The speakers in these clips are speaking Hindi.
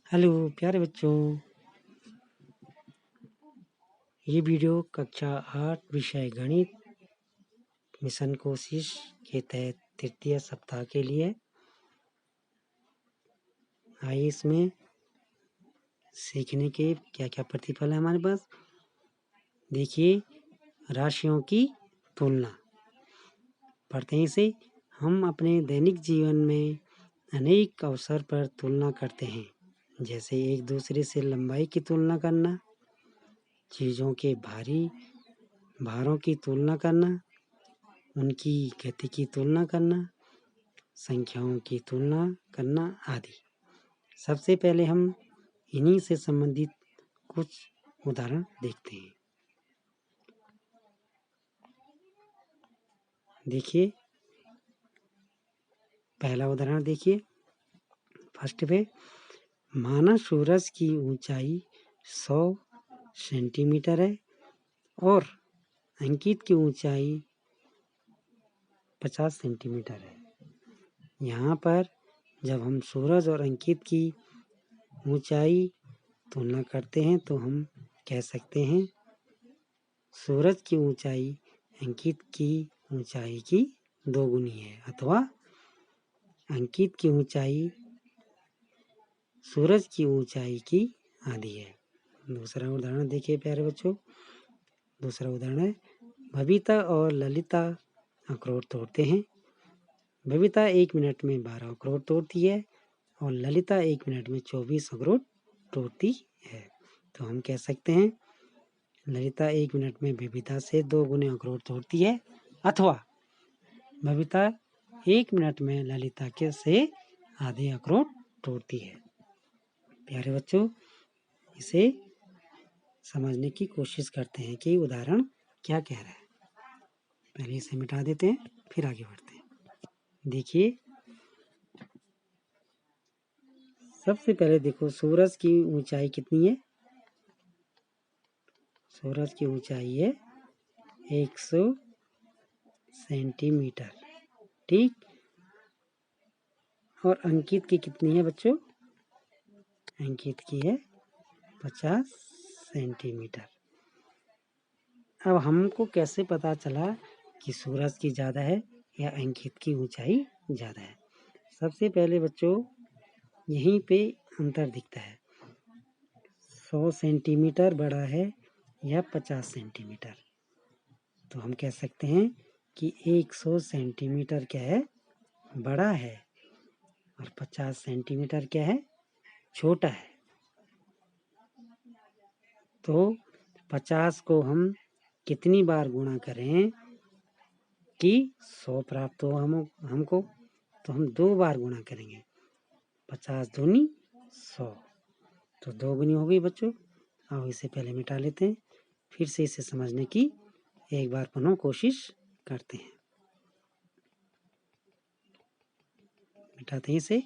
हेलो प्यारे बच्चों, ये वीडियो कक्षा 8 विषय गणित मिशन कोशिश के तहत तृतीय सप्ताह के लिए। आइए इसमें सीखने के क्या क्या प्रतिफल है हमारे पास। देखिए, राशियों की तुलना पढ़ते हैं इसे। हम अपने दैनिक जीवन में अनेक अवसर पर तुलना करते हैं, जैसे एक दूसरे से लंबाई की तुलना करना, चीज़ों के भारों की तुलना करना, उनकी गति की तुलना करना, संख्याओं की तुलना करना आदि। सबसे पहले हम इन्हीं से संबंधित कुछ उदाहरण देखते हैं। देखिए, पहला उदाहरण देखिए। फर्स्ट पे, माना सूरज की ऊंचाई 100 सेंटीमीटर है और अंकित की ऊंचाई 50 सेंटीमीटर है। यहाँ पर जब हम सूरज और अंकित की ऊंचाई तुलना करते हैं तो हम कह सकते हैं सूरज की ऊंचाई अंकित की ऊंचाई की दोगुनी है, अथवा अंकित की ऊंचाई सूरज की ऊंचाई की आधी है। दूसरा उदाहरण देखिए प्यारे बच्चों। दूसरा उदाहरण है, बबीता और ललिता अखरोट तोड़ते हैं। बबीता 1 मिनट में 12 अखरोट तोड़ती है और ललिता 1 मिनट में 24 अखरोट तोड़ती है। तो हम कह सकते हैं ललिता 1 मिनट में बबीता से 2 गुने अखरोट तोड़ती है, अथवा बबीता 1 मिनट में ललिता के से आधे अखरोट तोड़ती है। प्यारे बच्चों, इसे समझने की कोशिश करते हैं कि उदाहरण क्या कह रहा है। पहले इसे मिटा देते हैं, फिर आगे बढ़ते हैं। देखिए, सबसे पहले देखो सूरज की ऊंचाई कितनी है। सूरज की ऊंचाई है 100 सेंटीमीटर, ठीक। और अंकित की कितनी है बच्चों? अंकित की है 50 सेंटीमीटर। अब हमको कैसे पता चला कि सूरज की ज़्यादा है या अंकित की ऊंचाई ज़्यादा है? सबसे पहले बच्चों यहीं पे अंतर दिखता है। 100 सेंटीमीटर बड़ा है या 50 सेंटीमीटर। तो हम कह सकते हैं कि 100 सेंटीमीटर क्या है? बड़ा है, और 50 सेंटीमीटर क्या है? छोटा है। तो 50 को हम कितनी बार गुणा करें कि 100 प्राप्त हो हमको? तो हम 2 बार गुणा करेंगे। 50 दूनी 100, तो 2 गुनी हो गई बच्चों। अब इसे पहले मिटा लेते हैं, फिर से इसे समझने की एक बार पुनः कोशिश करते हैं। मिटाते हैं इसे।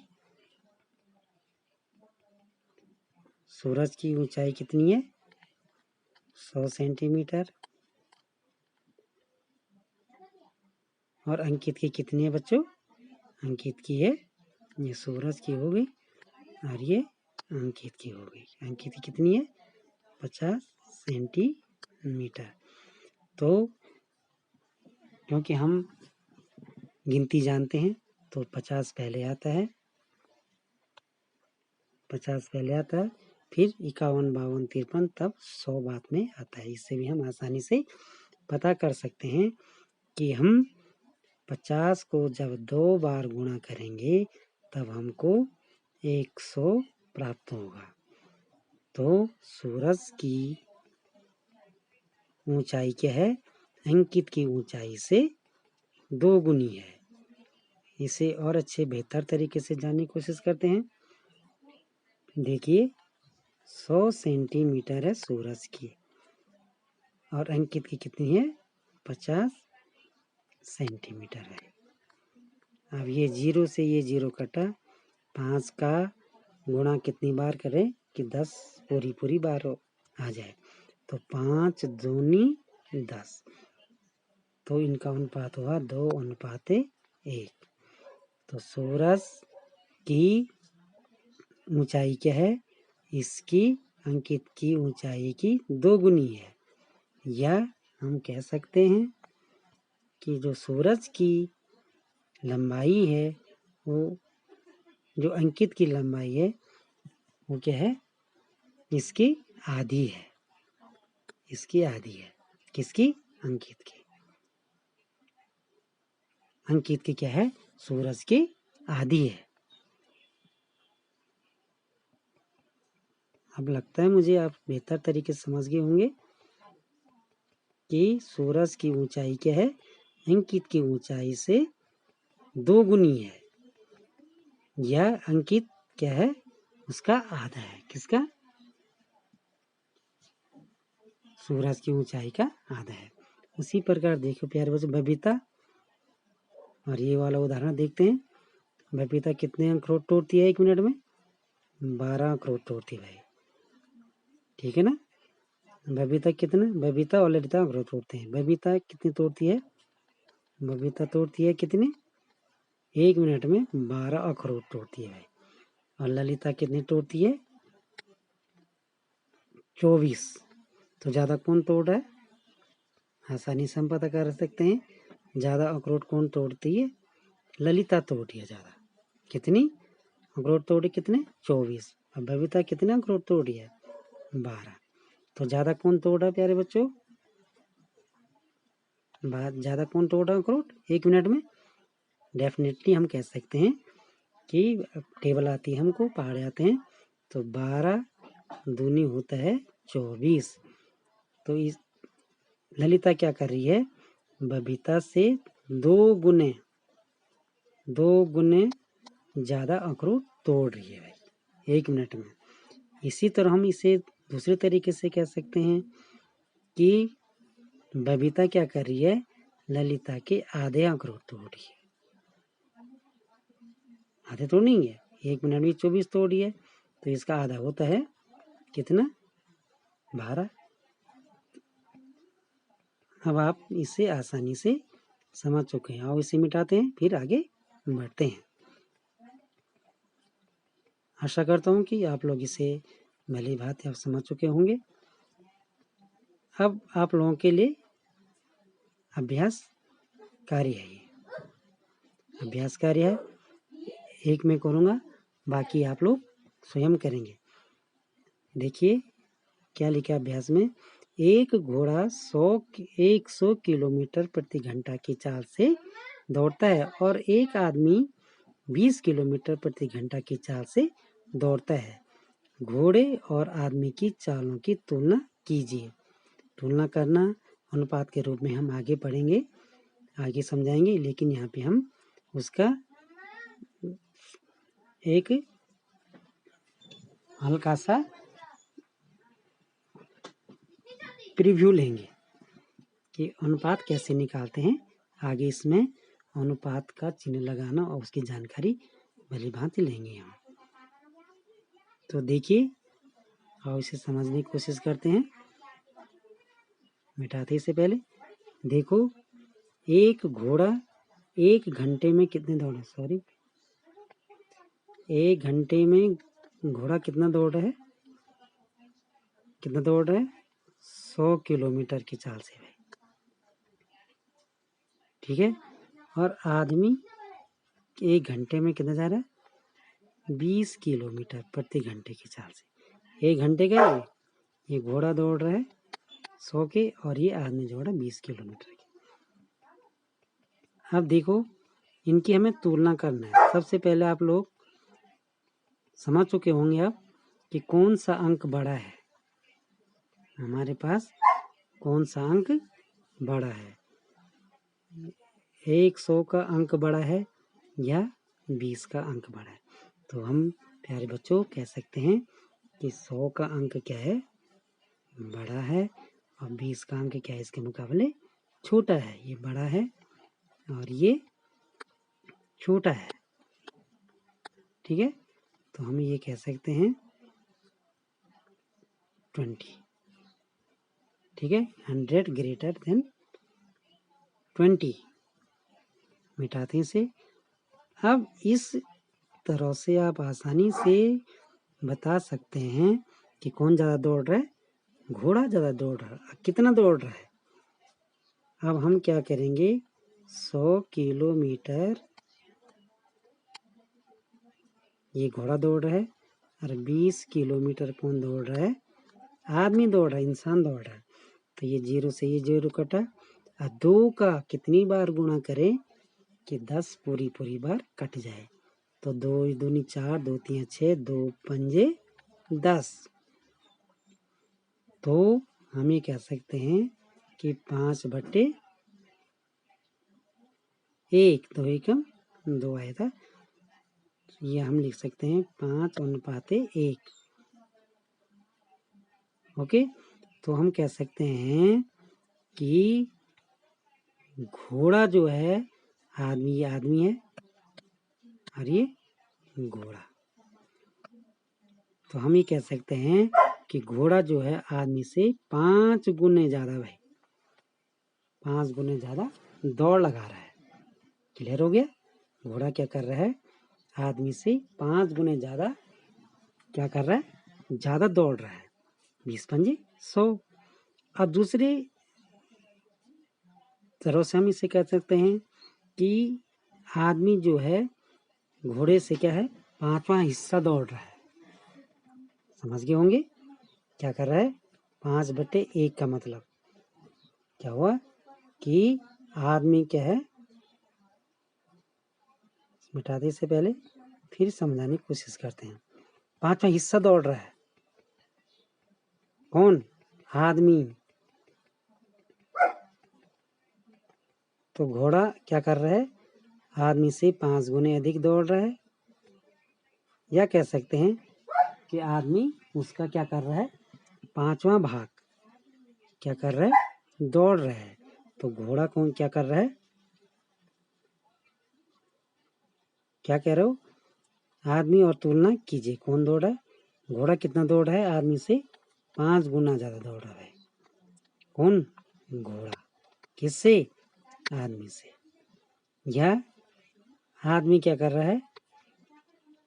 सूरज की ऊंचाई कितनी है? 100 सेंटीमीटर। और अंकित की कितनी है बच्चों? अंकित की है, ये सूरज की हो गई और ये अंकित की हो गई। अंकित की कितनी है? 50 सेंटीमीटर। तो क्योंकि हम गिनती जानते हैं तो 50 पहले आता है, 50 पहले आता है, फिर 51, 52, 53, तब 100 बाद में आता है। इससे भी हम आसानी से पता कर सकते हैं कि हम 50 को जब 2 बार गुणा करेंगे तब हमको 100 प्राप्त होगा। तो सूरज की ऊंचाई क्या है? अंकित की ऊंचाई से 2 गुनी है। इसे और अच्छे बेहतर तरीके से जानने की कोशिश करते हैं। देखिए, 100 सेंटीमीटर है सूरज की और अंकित की कितनी है? 50 सेंटीमीटर है। अब ये 0 से ये 0 कटा, 5 का गुणा कितनी बार करें कि 10 पूरी बार आ जाए? तो 5 दूनी 10, तो इनका अनुपात हुआ 2:1। तो सूरज की ऊंचाई क्या है? इसकी अंकित की ऊंचाई की 2 गुनी है। या हम कह सकते हैं कि जो सूरज की लंबाई है वो जो अंकित की लंबाई है वो क्या है, इसकी आधी है। इसकी आधी है किसकी, अंकित की। अंकित की क्या है, सूरज की आधी है। अब लगता है मुझे आप बेहतर तरीके से समझ गए होंगे कि सूरज की ऊंचाई क्या है, अंकित की ऊंचाई से 2 गुनी है। यह अंकित क्या है, उसका आधा है। किसका, सूरज की ऊंचाई का आधा है। उसी प्रकार देखो प्यारे बच्चों, बबीता और ये वाला उदाहरण देखते हैं। बबीता कितने अखरोट तोड़ती है 1 मिनट में, 12 अखरोट तोड़ती है भाई, ठीक है ना। बबीता और ललिता अखरोट तोड़ते हैं। बबीता कितनी तोड़ती है, बबीता तोड़ती है कितने, 1 मिनट में 12 अखरोट तोड़ती है भाई। और ललिता कितनी तोड़ती है, 24। तो ज़्यादा कौन तोड़ रहा है, आसानी से हम पता कर सकते हैं। ज़्यादा अखरोट कौन तोड़ती है, ललिता तोड़ती है ज़्यादा। कितनी अखरोट तोड़ी, कितने, 24। और बबीता कितने अखरोट तोड़ी है, 12। तो ज़्यादा कौन तोड़ रहा है प्यारे बच्चों, ज़्यादा कौन तोड़ रहा है अखरोट 1 मिनट में। डेफिनेटली हम कह सकते हैं कि टेबल आती है हमको, पहाड़े आते हैं, तो 12 दूनी होता है 24। तो इस ललिता क्या कर रही है, बबीता से 2 गुने ज़्यादा अखरोट तोड़ रही है भाई 1 मिनट में। इसी तरह हम इसे दूसरे तरीके से कह सकते हैं कि बबीता क्या कर रही है, ललिता के आधे अखरोट तोड़ रही है। आधे तो नहीं है, 1 मिनट में 24 तोड़ी है, तो इसका आधा होता है कितना, 12। अब आप इसे आसानी से समझ चुके हैं। आओ इसे मिटाते हैं, फिर आगे बढ़ते हैं। आशा करता हूँ कि आप लोग इसे भली भांति आप समझ चुके होंगे। अब आप लोगों के लिए अभ्यास कार्य है, ये अभ्यास कार्य है। एक मैं करूँगा, बाकी आप लोग स्वयं करेंगे। देखिए क्या लिखा अभ्यास में, एक घोड़ा 100 किलोमीटर प्रति घंटा की चाल से दौड़ता है और एक आदमी 20 किलोमीटर प्रति घंटा की चाल से दौड़ता है। घोड़े और आदमी की चालों की तुलना कीजिए। तुलना करना अनुपात के रूप में हम आगे पढ़ेंगे, आगे समझाएंगे, लेकिन यहाँ पे हम उसका एक हल्का सा प्रीव्यू लेंगे कि अनुपात कैसे निकालते हैं। आगे इसमें अनुपात का चिन्ह लगाना और उसकी जानकारी भली भांति लेंगे हम। तो देखिए और इसे समझने की कोशिश करते हैं। मिटाते से पहले देखो, एक घोड़ा 1 घंटे में कितने दौड़े, सॉरी 1 घंटे में घोड़ा कितना दौड़ रहा है, कितना दौड़ रहा है, 100 किलोमीटर की चाल से भाई, ठीक है। और आदमी 1 घंटे में कितना जा रहा है, 20 किलोमीटर प्रति घंटे की चाल से। 1 घंटे का ये घोड़ा दौड़ रहा है 100 के, और ये आदमी दौड़ रहा है 20 किलोमीटर के। अब देखो इनकी हमें तुलना करना है। सबसे पहले आप लोग समझ चुके होंगे आप कि कौन सा अंक बड़ा है, हमारे पास कौन सा अंक बड़ा है, 100 का अंक बड़ा है या 20 का अंक बड़ा है। तो हम प्यारे बच्चों कह सकते हैं कि 100 का अंक क्या है, बड़ा है, और 20 का अंक क्या है, इसके मुकाबले छोटा है। ये बड़ा है और ये छोटा है, ठीक है। तो हम ये कह सकते हैं 20, ठीक है, 100 ग्रेटर देन 20। मिटाते से अब इस तरह से आप आसानी से बता सकते हैं कि कौन ज़्यादा दौड़ रहा है? घोड़ा ज़्यादा दौड़ रहा है। कितना दौड़ रहा है? अब हम क्या करेंगे, 100 किलोमीटर ये घोड़ा दौड़ रहा है और 20 किलोमीटर कौन दौड़ रहा है? आदमी दौड़ रहा है, इंसान दौड़ रहा है। तो ये 0 से ये 0 कटा और 2 का कितनी बार गुणा करें कि 10 पूरी बार कट जाए। तो 2 दूनी 4, 2 3 6, 2 पंजे 10। तो हम ये कह सकते हैं कि 5/1, 2 एकम 2 आया था। ये हम लिख सकते हैं 5:1। ओके, तो हम कह सकते हैं कि घोड़ा जो है ये आदमी है और ये घोड़ा। तो हम ये कह सकते हैं कि घोड़ा जो है आदमी से 5 गुने ज़्यादा भाई 5 गुने ज़्यादा दौड़ लगा रहा है। क्लियर हो गया? घोड़ा क्या कर रहा है? आदमी से 5 गुने ज़्यादा क्या कर रहा है? ज़्यादा दौड़ रहा है। 20 पंजे 100। अब दूसरे तरह से हम इसे कह सकते हैं कि आदमी जो है घोड़े से क्या है? 5वां हिस्सा दौड़ रहा है। समझ गए होंगे क्या कर रहा है? 5/1 का मतलब क्या हुआ कि आदमी क्या है, मिटाने से पहले फिर समझाने की कोशिश करते हैं। 5वां हिस्सा दौड़ रहा है। कौन? आदमी। तो घोड़ा क्या कर रहा है? आदमी से 5 गुने अधिक दौड़ रहा है। या कह सकते हैं कि आदमी उसका क्या कर रहा है? 5वां भाग क्या कर रहा है? दौड़ रहा है। तो घोड़ा कौन क्या कर रहा है? क्या कह रहे हो? आदमी और तुलना कीजिए, कौन दौड़ रहा है? घोड़ा कितना दौड़ रहा है? आदमी से 5 गुना ज़्यादा दौड़ रहा है। कौन? घोड़ा। किससे? आदमी से। या आदमी क्या कर रहा है?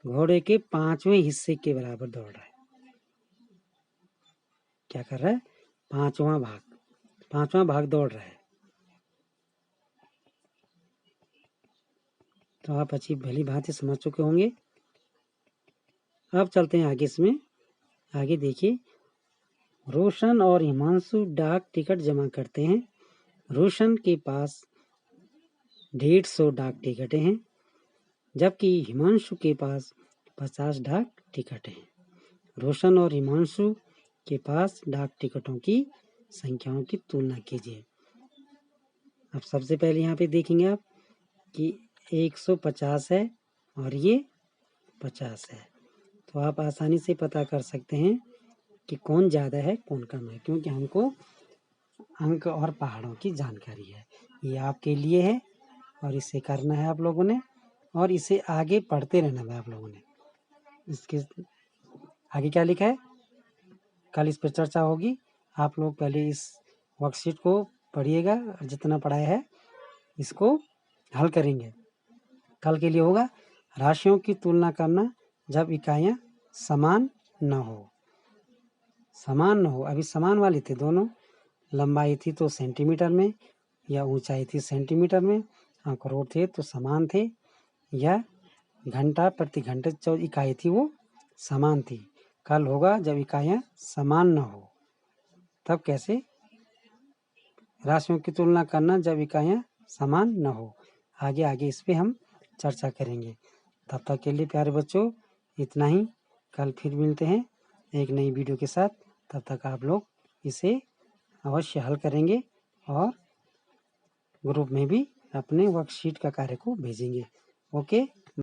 घोड़े के 5वें हिस्से के बराबर दौड़ रहा है। क्या कर रहा है? 5वां भाग दौड़ रहा है। तो आप अच्छी भली भांति समझ चुके होंगे। अब चलते हैं आगे। इसमें आगे देखिए, रोशन और हिमांशु डाक टिकट जमा करते हैं। रोशन के पास 150 डाक टिकटें हैं, जबकि हिमांशु के पास 50 डाक टिकट हैं। रोशन और हिमांशु के पास डाक टिकटों की संख्याओं की तुलना कीजिए। अब सबसे पहले यहाँ पे देखेंगे आप कि 150 है और ये 50 है। तो आप आसानी से पता कर सकते हैं कि कौन ज़्यादा है कौन कम है, क्योंकि हमको अंक और पहाड़ों की जानकारी है। ये आपके लिए है और इसे करना है आप लोगों ने, और इसे आगे पढ़ते रहना है आप लोगों ने। इसके आगे क्या लिखा है कल इस पर चर्चा होगी। आप लोग पहले इस वर्कशीट को पढ़िएगा और जितना पढ़ाया है इसको हल करेंगे। कल के लिए होगा राशियों की तुलना करना जब इकाइयाँ समान न हो। समान न हो, अभी समान वाली थी दोनों, लंबाई थी तो सेंटीमीटर में या ऊंचाई थी सेंटीमीटर में, अंकरोट थे तो समान थे, या घंटा प्रति घंटे जो इकाई थी वो समान थी। कल होगा जब इकाइयाँ समान न हो, तब कैसे राशियों की तुलना करना जब इकाइयाँ समान न हो। आगे आगे इस पे हम चर्चा करेंगे। तब तक के लिए प्यारे बच्चों इतना ही। कल फिर मिलते हैं एक नई वीडियो के साथ। तब तक आप लोग इसे अवश्य हल करेंगे और ग्रुप में भी अपने वर्कशीट का कार्य को भेजेंगे। ओके।